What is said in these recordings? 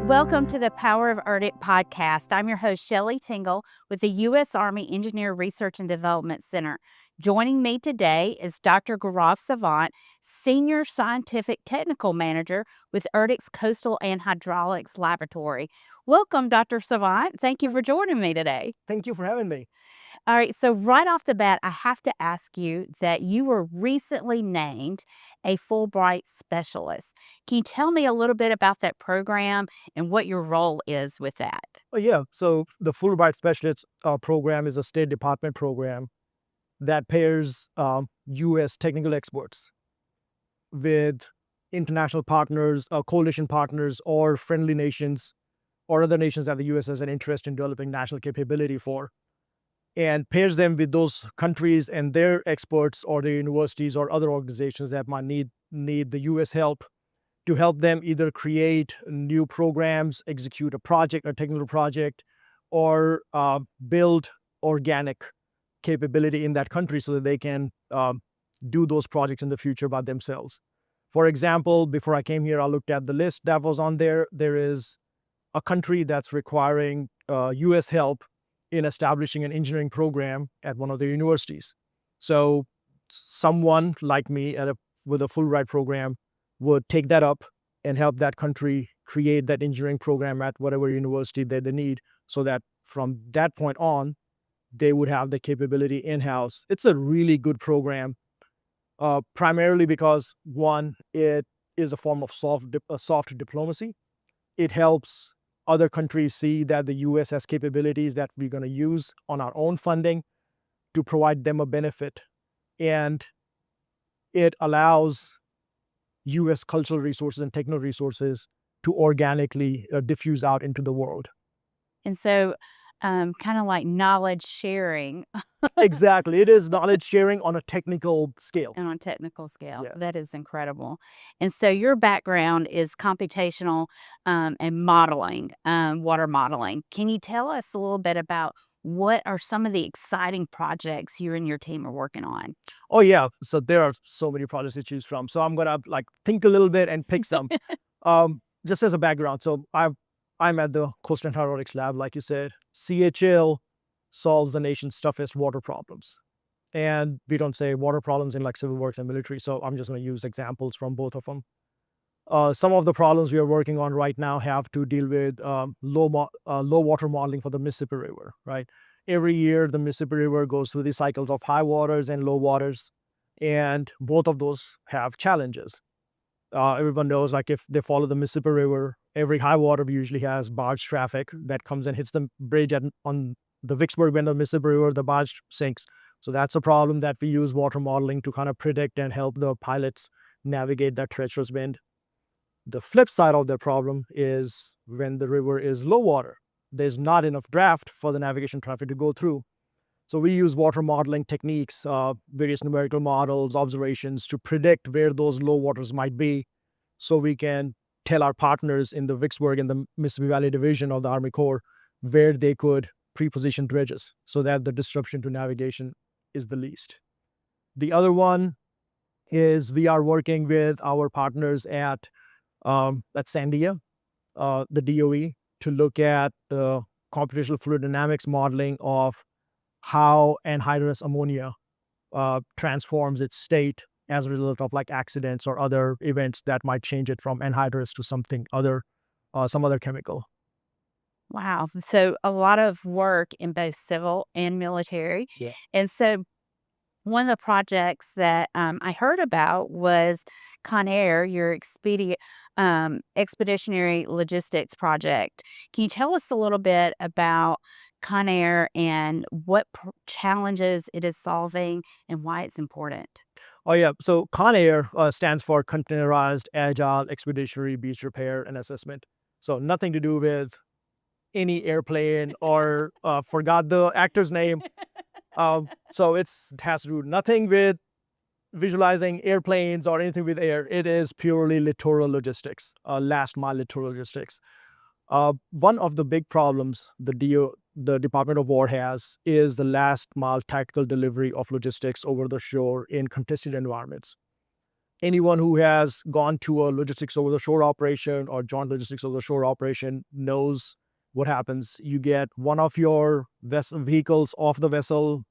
Welcome to the Power of ERDC podcast. I'm your host, Shelley Tingle with the U.S. Army Engineer Research and Development Center. Joining me today is Dr. Gaurav Savant, Senior Scientific Technical Manager with ERDC's Coastal and Hydraulics Laboratory. Welcome, Dr. Savant. Thank you for joining me today. Thank you for having me. All right, so right off the bat, I have to ask you that you were recently named a Fulbright Specialist. Can you tell me a little bit about that program and what your role is with that? So the Fulbright Specialist program is a State Department program that pairs U.S. technical experts with international partners, coalition partners, or friendly nations, or other nations that the U.S. has an interest in developing national capability for, and pairs them with those countries and their experts or their universities or other organizations that might need the U.S. help to help them either create new programs, execute a project, a technical project, or build organic capability in that country so that they can do those projects in the future by themselves. For example, before I came here, I looked at the list that was on there. There is a country that's requiring U.S. help in establishing an engineering program at one of their universities. So someone like me with a Fulbright program would take that up and help that country create that engineering program at whatever university that they need, so that from that point on, they would have the capability in-house. It's a really good program, primarily because, one, it is a form of soft diplomacy. It helps other countries see that the U.S. has capabilities that we're going to use on our own funding to provide them a benefit. And it allows U.S. cultural resources and technical resources to organically diffuse out into the world. And so kind of like knowledge sharing. Exactly. It is knowledge sharing on a technical scale. And on a technical scale. Yeah. That is incredible. And so your background is computational and modeling, water modeling. Can you tell us a little bit about what are some of the exciting projects you and your team are working on? Oh, yeah. So there are so many projects to choose from. So I'm going to think a little bit and pick some. Just as a background. So I'm at the Coastal and Hydraulics Lab, like you said. CHL solves the nation's toughest water problems. And we don't say water problems in like Civil Works and military, so I'm just going to use examples from both of them. Some of the problems we are working on right now have to deal with low water modeling for the Mississippi River, right? Every year, the Mississippi River goes through the cycles of high waters and low waters, and both of those have challenges. Everyone knows, like, if they follow the Mississippi River, every high water usually has barge traffic that comes and hits the bridge on the Vicksburg bend of the Mississippi River, the barge sinks. So that's a problem that we use water modeling to kind of predict and help the pilots navigate that treacherous bend. The flip side of the problem is when the river is low water, there's not enough draft for the navigation traffic to go through. So we use water modeling techniques, various numerical models, observations to predict where those low waters might be, so we can tell our partners in the Vicksburg and the Mississippi Valley Division of the Army Corps where they could pre-position bridges so that the disruption to navigation is the least. The other one is we are working with our partners at Sandia, the DOE, to look at the computational fluid dynamics modeling of how anhydrous ammonia transforms its state as a result of like accidents or other events that might change it from anhydrous to something other, some other chemical. Wow. So a lot of work in both civil and military. Yeah. And so one of the projects that I heard about was ConAer, your expeditionary logistics project. Can you tell us a little bit about ConAer and what challenges it is solving and why it's important? Oh, yeah. So ConAer stands for Containerized Agile Expeditionary Beach Repair and Assessment. So nothing to do with any airplane or forgot the actor's name. So it has to do nothing with visualizing airplanes or anything with air. It is purely littoral logistics, last mile littoral logistics. One of the big problems the Department of War has is the last mile tactical delivery of logistics over the shore in contested environments. Anyone who has gone to a logistics over the shore operation or joint logistics over the shore operation knows what happens. You get one of your vehicles off the vessel,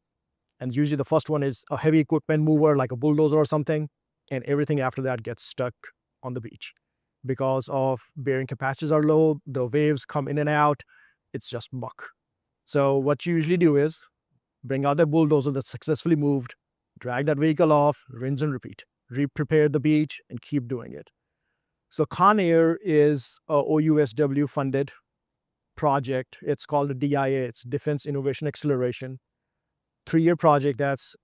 and usually the first one is a heavy equipment mover like a bulldozer or something, and everything after that gets stuck on the beach. Because of bearing capacities are low, the waves come in and out, it's just muck. So what you usually do is bring out the bulldozer that's successfully moved, drag that vehicle off, rinse and repeat, re-prepare the beach, and keep doing it. So ConAer is a OUSW funded project. It's called the DIA, it's Defense Innovation Acceleration. 3-year project that's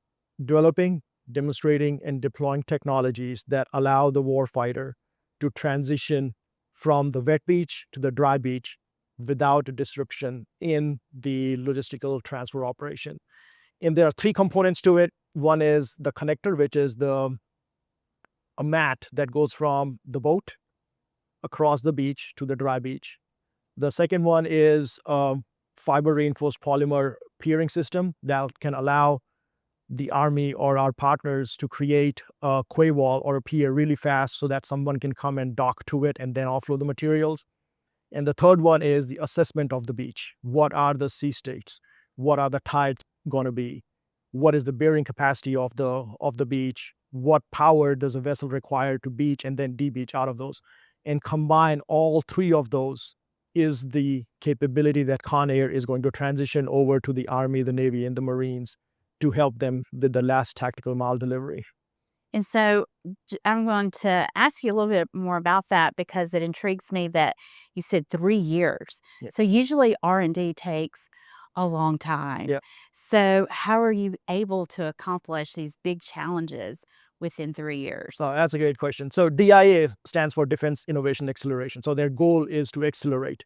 developing, demonstrating, and deploying technologies that allow the warfighter to transition from the wet beach to the dry beach without a disruption in the logistical transfer operation. And there are 3 components to it. One is the connector, which is a mat that goes from the boat across the beach to the dry beach. The second one is a fiber reinforced polymer piering system that can allow the Army or our partners to create a quay wall or a pier really fast so that someone can come and dock to it and then offload the materials. And the third one is the assessment of the beach. What are the sea states? What are the tides going to be? What is the bearing capacity of the beach? What power does a vessel require to beach and then de-beach out of those? And combine all 3 of those is the capability that ConAer is going to transition over to the Army, the Navy, and the Marines to help them with the last tactical mile delivery. And so I'm going to ask you a little bit more about that because it intrigues me that you said 3 years. Yeah. So usually R&D takes a long time. Yeah. So how are you able to accomplish these big challenges within 3 years? So that's a great question. So DIA stands for Defense Innovation Acceleration. So their goal is to accelerate.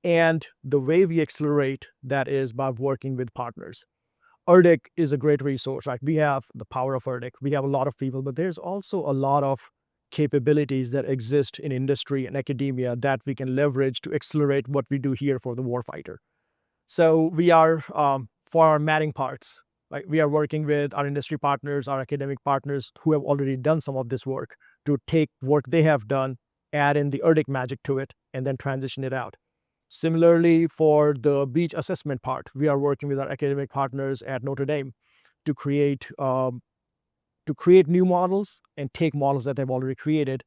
And the way we accelerate that is by working with partners. ERDC is a great resource, right? We have the power of ERDC. We have a lot of people, but there's also a lot of capabilities that exist in industry and academia that we can leverage to accelerate what we do here for the warfighter. So we are, for our matting parts, like we are working with our industry partners, our academic partners who have already done some of this work to take work they have done, add in the ERDC magic to it, and then transition it out. Similarly, for the beach assessment part, we are working with our academic partners at Notre Dame to create new models and take models that they've already created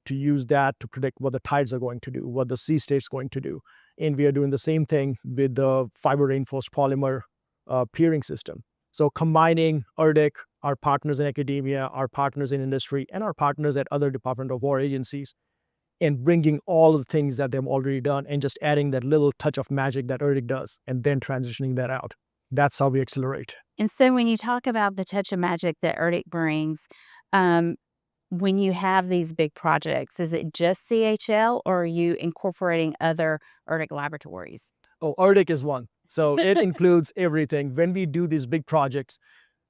to use that to predict what the tides are going to do, what the sea state's going to do. And we are doing the same thing with the fiber reinforced polymer piering system. So combining ERDC, our partners in academia, our partners in industry, and our partners at other Department of War agencies, and bringing all the things that they've already done and just adding that little touch of magic that ERDC does and then transitioning that out. That's how we accelerate. And so when you talk about the touch of magic that ERDC brings, when you have these big projects, is it just CHL or are you incorporating other ERDC laboratories? Oh, ERDC is one. So it includes everything. When we do these big projects,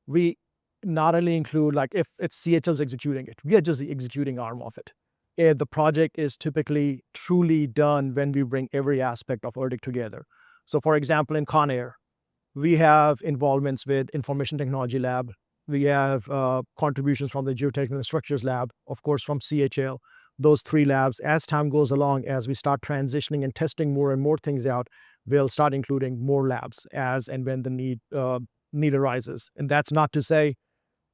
we not only include, like if it's CHL's executing it, we are just the executing arm of it. The project is typically truly done when we bring every aspect of ERDC together. So for example, in ConAer, we have involvements with Information Technology Lab. We have contributions from the Geotechnical Structures Lab, of course, from CHL. Those 3 labs, as time goes along, as we start transitioning and testing more and more things out, we'll start including more labs as and when the need arises. And that's not to say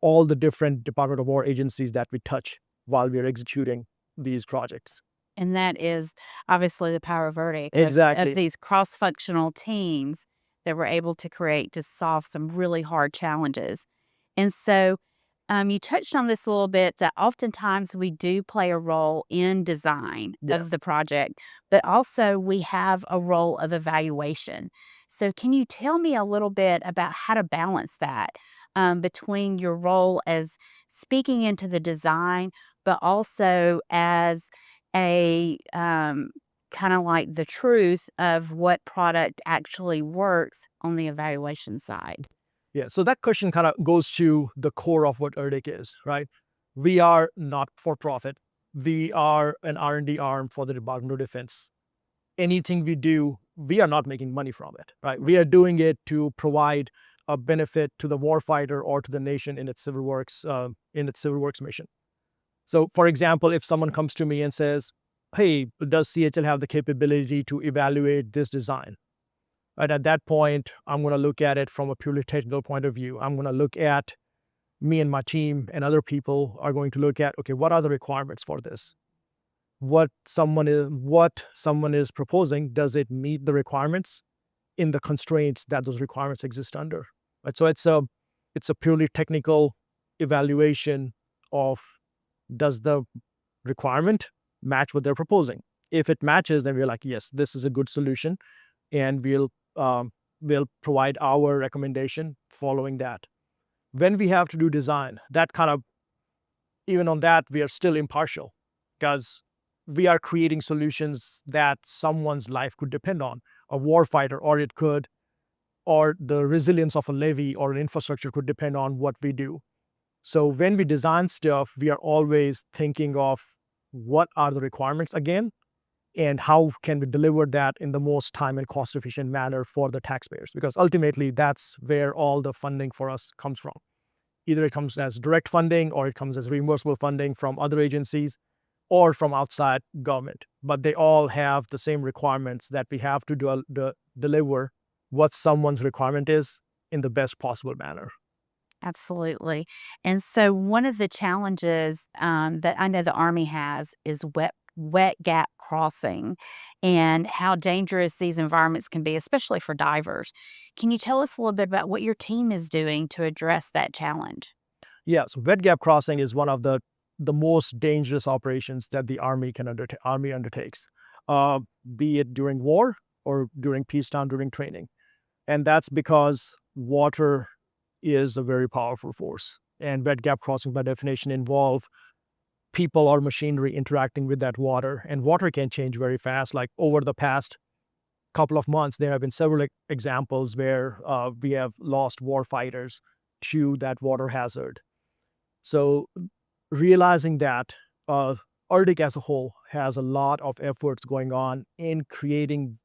all the different Department of War agencies that we touch while we're executing these projects. And that is obviously the power of ERDC, Exactly. of these cross-functional teams that we're able to create to solve some really hard challenges. And so you touched on this a little bit, that oftentimes we do play a role in design of the project, but also we have a role of evaluation. So, can you tell me a little bit about how to balance that between your role as speaking into the design, but also as a kind of like the truth of what product actually works on the evaluation side? Yeah, so that question kind of goes to the core of what ERDC is, right? We are not for profit. We are an R&D arm for the Department of Defense. Anything we do, we are not making money from it, right? We are doing it to provide a benefit to the warfighter or to the nation in its civil works mission. So, for example, if someone comes to me and says, "Hey, does CHL have the capability to evaluate this design?" Right, at that point, I'm going to look at it from a purely technical point of view. I'm going to look at me and my team and other people are going to look at, okay, what are the requirements for this? What someone is proposing, does it meet the requirements in the constraints that those requirements exist under? Right? So it's a purely technical evaluation of, does the requirement match what they're proposing? If it matches, then we're like, yes, this is a good solution, and we'll provide our recommendation following that. When we have to do design, that kind of, even on that, we are still impartial because we are creating solutions that someone's life could depend on, a warfighter, or the resilience of a levee or an infrastructure could depend on what we do. So when we design stuff, we are always thinking of what are the requirements again, and how can we deliver that in the most time and cost efficient manner for the taxpayers? Because ultimately, that's where all the funding for us comes from. Either it comes as direct funding, or it comes as reimbursable funding from other agencies or from outside government. But they all have the same requirements, that we have to deliver what someone's requirement is in the best possible manner. Absolutely. And so, one of the challenges that I know the Army has is wet gap crossing and how dangerous these environments can be, especially for divers. Can you tell us a little bit about what your team is doing to address that challenge? Yeah, so wet gap crossing is one of the most dangerous operations that the Army undertakes, be it during war or during peacetime, during training. And that's because water is a very powerful force. And wet gap crossing, by definition, involve people or machinery interacting with that water. And water can change very fast. Like over the past couple of months, there have been several examples where we have lost warfighters to that water hazard. So realizing that, ERDC as a whole has a lot of efforts going on in creating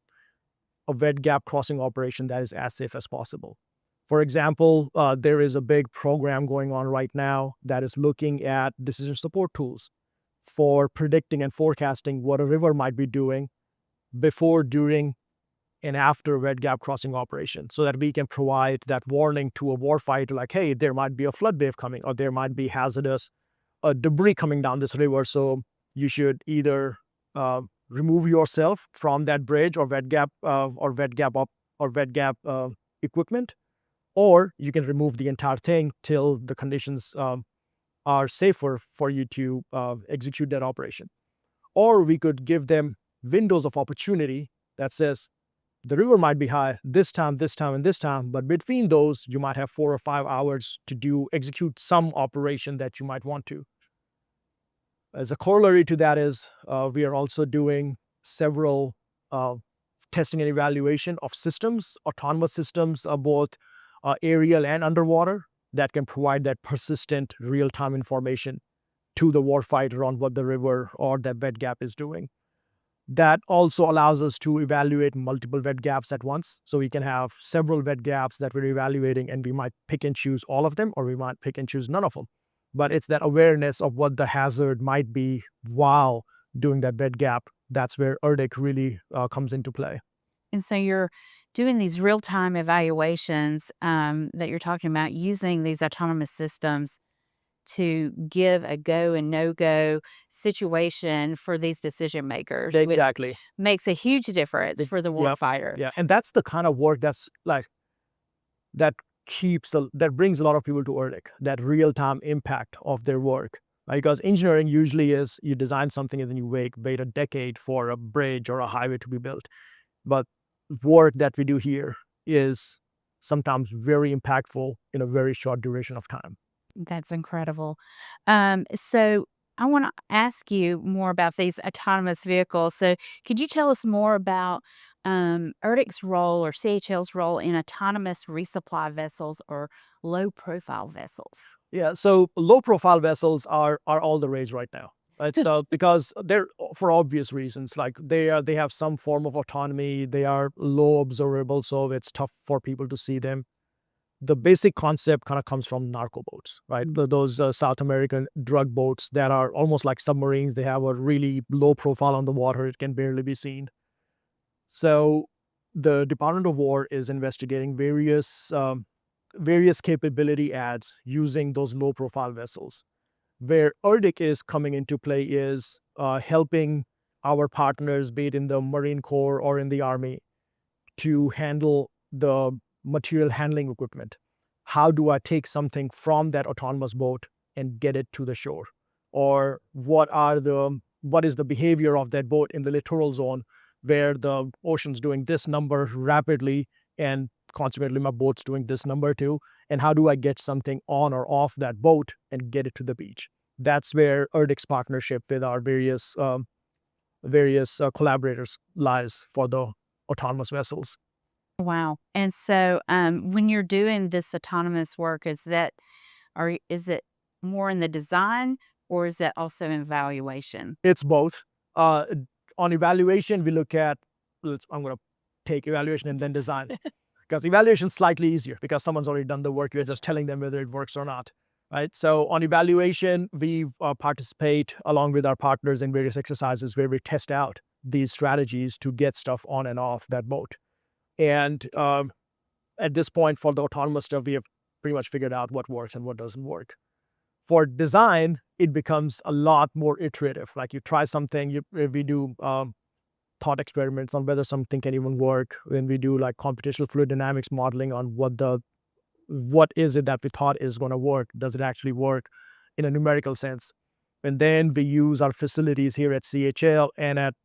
a wet gap crossing operation that is as safe as possible. For example, there is a big program going on right now that is looking at decision support tools for predicting and forecasting what a river might be doing before, during, and after wet gap crossing operation, so that we can provide that warning to a warfighter, like, hey, there might be a flood wave coming, or there might be hazardous debris coming down this river. So you should either remove yourself from that bridge or wet gap equipment, or you can remove the entire thing till the conditions are safer for you to execute that operation. Or we could give them windows of opportunity that says, the river might be high this time, and this time, but between those, you might have 4 or 5 hours to execute some operation that you might want to. As a corollary to that is, we are also doing several testing and evaluation of systems, autonomous systems, both aerial and underwater, that can provide that persistent real-time information to the warfighter on what the river or that wet gap is doing. That also allows us to evaluate multiple wet gaps at once. So we can have several wet gaps that we're evaluating, and we might pick and choose all of them, or we might pick and choose none of them. But it's that awareness of what the hazard might be while doing that wet gap. That's where ERDC really comes into play. And so you're doing these real time evaluations that you're talking about, using these autonomous systems to give a go and no go situation for these decision makers. Which Exactly. makes a huge difference for the Yep. warfighter. Yeah, and that's the kind of work that's like that brings a lot of people to ERDC, that real-time impact of their work. Right? Because engineering usually is, you design something and then you wait a decade for a bridge or a highway to be built. But work that we do here is sometimes very impactful in a very short duration of time. That's incredible. So I want to ask you more about these autonomous vehicles. So could you tell us more about ERDC's role or CHL's role in autonomous resupply vessels or low profile vessels? Yeah, so low profile vessels are all the rage right now. Right? So because they're for obvious reasons, like they have some form of autonomy, they are low observable, so it's tough for people to see them. The basic concept kind of comes from narco boats, right? Those South American drug boats that are almost like submarines. They have a really low profile on the water; it can barely be seen. So, the Department of War is investigating various capability adds using those low profile vessels. Where ERDC is coming into play is helping our partners, be it in the Marine Corps or in the Army, to handle the material handling equipment. How do I take something from that autonomous boat and get it to the shore? Or what is the behavior of that boat in the littoral zone where the ocean's doing this number rapidly and consequently my boat's doing this number too? And how do I get something on or off that boat and get it to the beach? That's where ERDC's partnership with our various collaborators lies for the autonomous vessels. Wow. And so when you're doing this autonomous work, is it more in the design or is it also in evaluation? It's both. Uh, on evaluation, we look at, I'm going to take evaluation and then design. Because evaluation is slightly easier because someone's already done the work. You're just telling them whether it works or not. Right. So on evaluation, we participate along with our partners in various exercises where we test out these strategies to get stuff on and off that boat. And at this point, for the autonomous stuff, we have pretty much figured out what works and what doesn't work. For design, it becomes a lot more iterative. Like you try something, we do thought experiments on whether something can even work. When we do like computational fluid dynamics modeling on what is it that we thought is going to work? Does it actually work in a numerical sense? And then we use our facilities here at CHL and at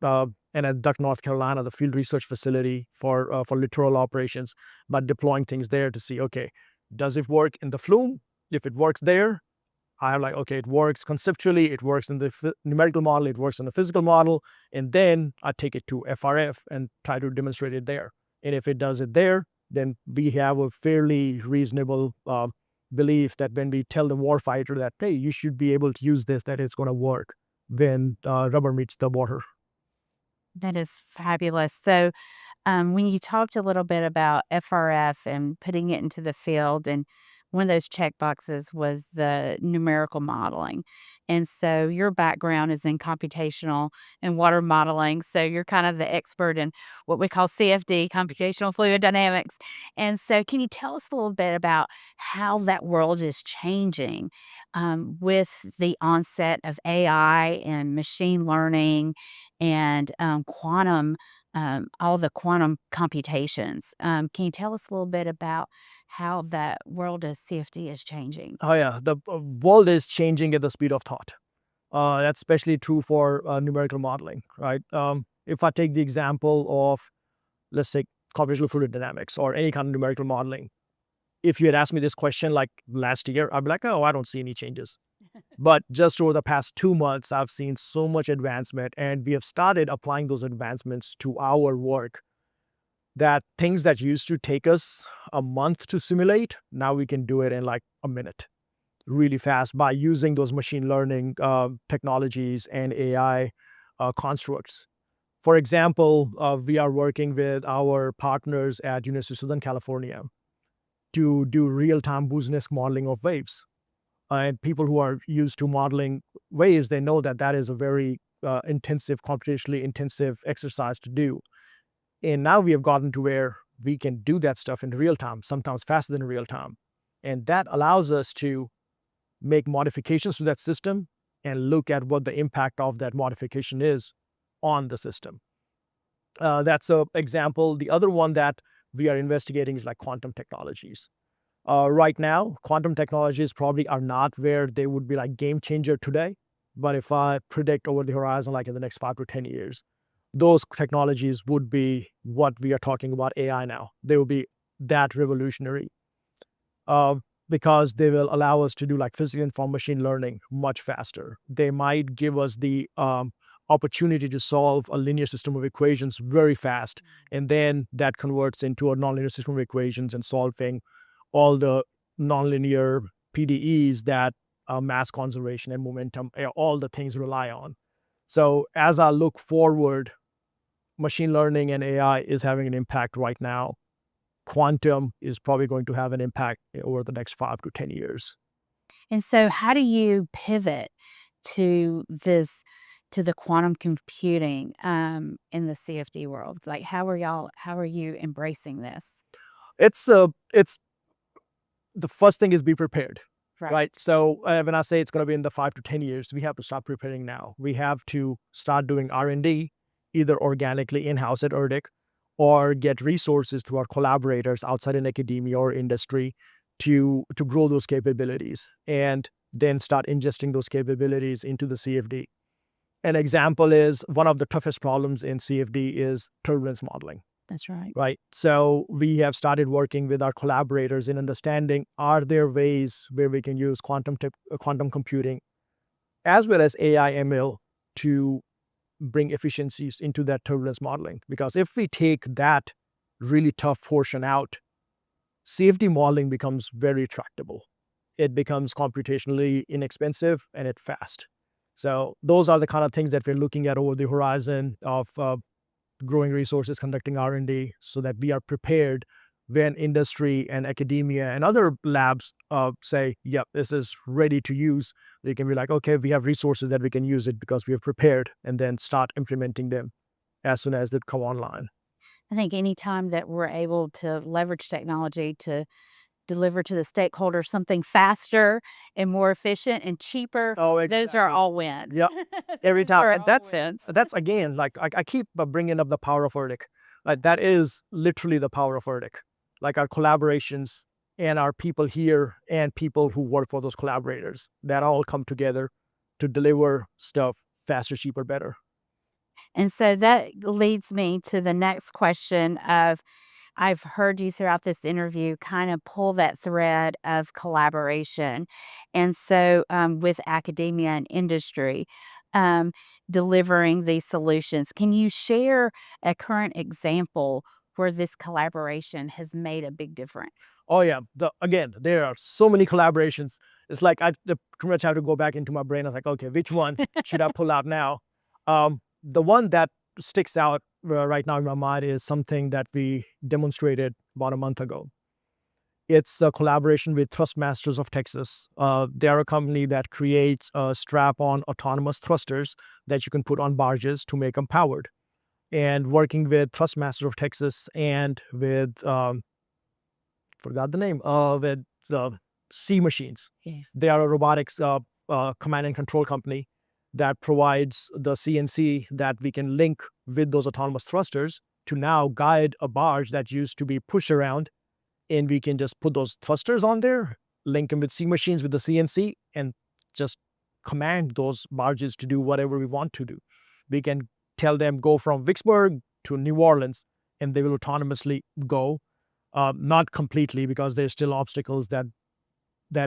Duck, North Carolina, the field research facility for littoral operations, but deploying things there to see, okay, does it work in the flume? If it works there, I'm like, okay, it works conceptually, it works in the numerical model, it works in the physical model, and then I take it to FRF and try to demonstrate it there. And if it does it there, then we have a fairly reasonable belief that when we tell the warfighter that, hey, you should be able to use this, that it's going to work when rubber meets the water. That is fabulous. So when you talked a little bit about FRF and putting it into the field, and one of those check boxes was the numerical modeling. And so your background is in computational and water modeling. So you're kind of the expert in what we call CFD, computational fluid dynamics. And so, can you tell us a little bit about how that world is changing with the onset of AI and machine learning and quantum? All the quantum computations. Can you tell us a little bit about how that world of CFD is changing? Oh yeah, the world is changing at the speed of thought. That's especially true for numerical modeling, right? If I take the example of, let's take computational fluid dynamics or any kind of numerical modeling, if you had asked me this question like last year, I'd be like, oh, I don't see any changes. But just over the past 2 months, I've seen so much advancement, and we have started applying those advancements to our work that things that used to take us a month to simulate, now we can do it in like a minute, really fast by using those machine learning technologies and AI constructs. For example, we are working with our partners at University of Southern California to do real-time Boolean modeling of waves. And people who are used to modeling waves, they know that that is a very intensive, computationally intensive exercise to do. And now we have gotten to where we can do that stuff in real time, sometimes faster than real time. And that allows us to make modifications to that system and look at what the impact of that modification is on the system. That's an example. The other one that we are investigating is like quantum technologies. Right now, quantum technologies probably are not where they would be like game changer today. But if I predict over the horizon, like in the next 5 to 10 years, those technologies would be what we are talking about AI now. They will be that revolutionary because they will allow us to do like physics-informed machine learning much faster. They might give us the opportunity to solve a linear system of equations very fast, and then that converts into a nonlinear system of equations and solving all the nonlinear PDEs that mass conservation and momentum, all the things rely on. So as I look forward, machine learning and AI is having an impact right now. Quantum is probably going to have an impact over the next 5 to 10 years. And so how do you pivot to the quantum computing in the CFD world? Like how are you embracing this? It's the first thing is be prepared, right? So when I say it's going to be in the 5 to 10 years, we have to start preparing now. We have to start doing R&D, either organically in-house at ERDC, or get resources through our collaborators outside in academia or industry to grow those capabilities, and then start ingesting those capabilities into the CFD. An example is one of the toughest problems in CFD is turbulence modeling. That's right. Right. So we have started working with our collaborators in understanding, are there ways where we can use quantum computing as well as AI ML to bring efficiencies into that turbulence modeling? Because if we take that really tough portion out, CFD modeling becomes very tractable. It becomes computationally inexpensive and it's fast. So those are the kind of things that we're looking at over the horizon of growing resources, conducting R&D, so that we are prepared when industry and academia and other labs say, yep, this is ready to use. They can be like, okay, we have resources that we can use it because we have prepared, and then start implementing them as soon as they come online. I think anytime that we're able to leverage technology to deliver to the stakeholder something faster and more efficient and cheaper, Oh, those exactly. are all wins. Yep. Every Those are time. And all that's wins. that's again, like I keep bringing up the power of ERDC. Like that is literally the power of ERDC. Like our collaborations and our people here and people who work for those collaborators, that all come together to deliver stuff faster, cheaper, better. And so that leads me to the next question of I've heard you throughout this interview kind of pull that thread of collaboration. And so with academia and industry, um, delivering these solutions, can you share a current example where this collaboration has made a big difference? Oh yeah. Again, there are so many collaborations. It's like I pretty much have to go back into my brain. I was like, okay, which one should I pull out now? The one that sticks out right now in my mind is something that we demonstrated about a month ago. It's a collaboration with Thrustmasters of Texas. They're a company that creates strap-on autonomous thrusters that you can put on barges to make them powered. And working with Thrustmasters of Texas and with forgot the name with C Machines. Yes. They are a robotics command and control company that provides the CNC that we can link with those autonomous thrusters to now guide a barge that used to be pushed around, and we can just put those thrusters on there, link them with C Machines with the CNC, and just command those barges to do whatever we want to do. We can tell them go from Vicksburg to New Orleans, and they will autonomously go. Not completely, because there's still obstacles that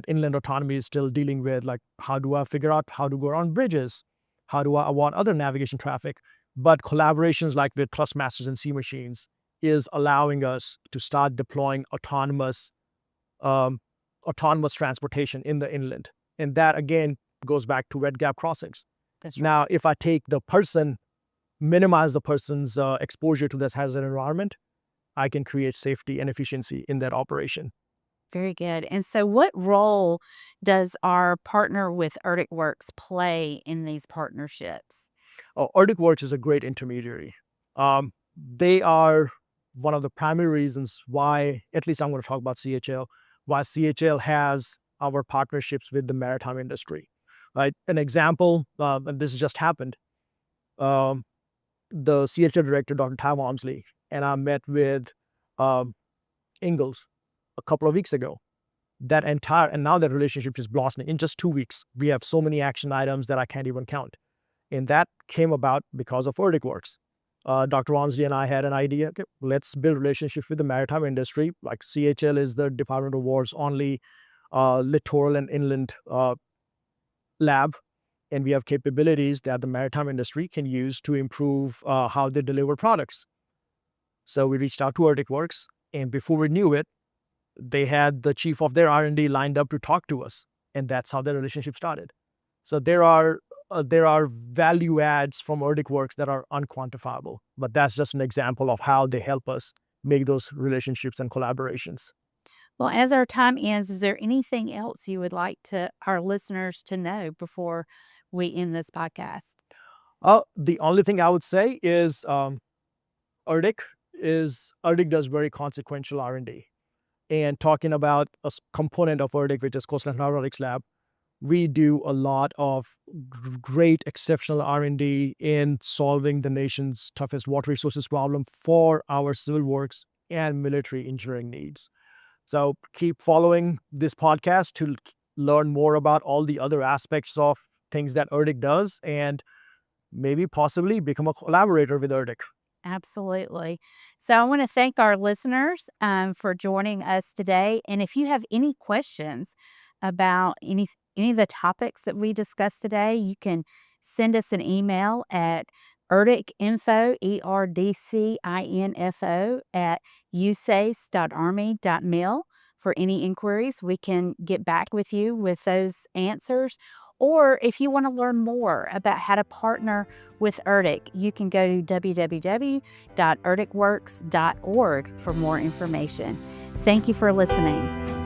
inland autonomy is still dealing with, like how do I figure out how to go around bridges? How do I avoid other navigation traffic? But collaborations like with Thrustmasters and C Machines is allowing us to start deploying autonomous transportation in the inland. And that again goes back to red gap crossings. That's right. Now, if I take the person, minimize the person's exposure to this hazard environment, I can create safety and efficiency in that operation. Very good. And so what role does our partner with ERDCWERX play in these partnerships? ERDCWERX is a great intermediary. They are one of the primary reasons why, at least I'm going to talk about CHL, why CHL has our partnerships with the maritime industry. Right? An example, and this just happened, the CHL director, Dr. Ty Walmsley, and I met with Ingalls a couple of weeks ago. And now that relationship is blossoming. In just 2 weeks, we have so many action items that I can't even count. And that came about because of ERDCWERX. Dr. Walmsley and I had an idea. Okay, let's build relationships with the maritime industry. Like CHL is the Department of War's only littoral and inland lab, and we have capabilities that the maritime industry can use to improve how they deliver products. So we reached out to ERDCWERX, and before we knew it, they had the chief of their R&D lined up to talk to us, and that's how the relationship started. So there are value adds from ERDCWERX that are unquantifiable, but that's just an example of how they help us make those relationships and collaborations. Well, as our time ends, is there anything else you would like to our listeners to know before we end this podcast? The only thing I would say is ERDC does very consequential R&D. And talking about a component of ERDC, which is Coastal and Hydraulics Lab, we do a lot of great, exceptional R&D in solving the nation's toughest water resources problem for our civil works and military engineering needs. So keep following this podcast to learn more about all the other aspects of things that ERDC does, and maybe possibly become a collaborator with ERDC. Absolutely. So I want to thank our listeners for joining us today. And if you have any questions about any of the topics that we discussed today, you can send us an email at ERDCinfo, ERDCinfo at usace.army.mil for any inquiries. We can get back with you with those answers. Or if you want to learn more about how to partner with ERDC, you can go to www.erdcwerx.org for more information. Thank you for listening.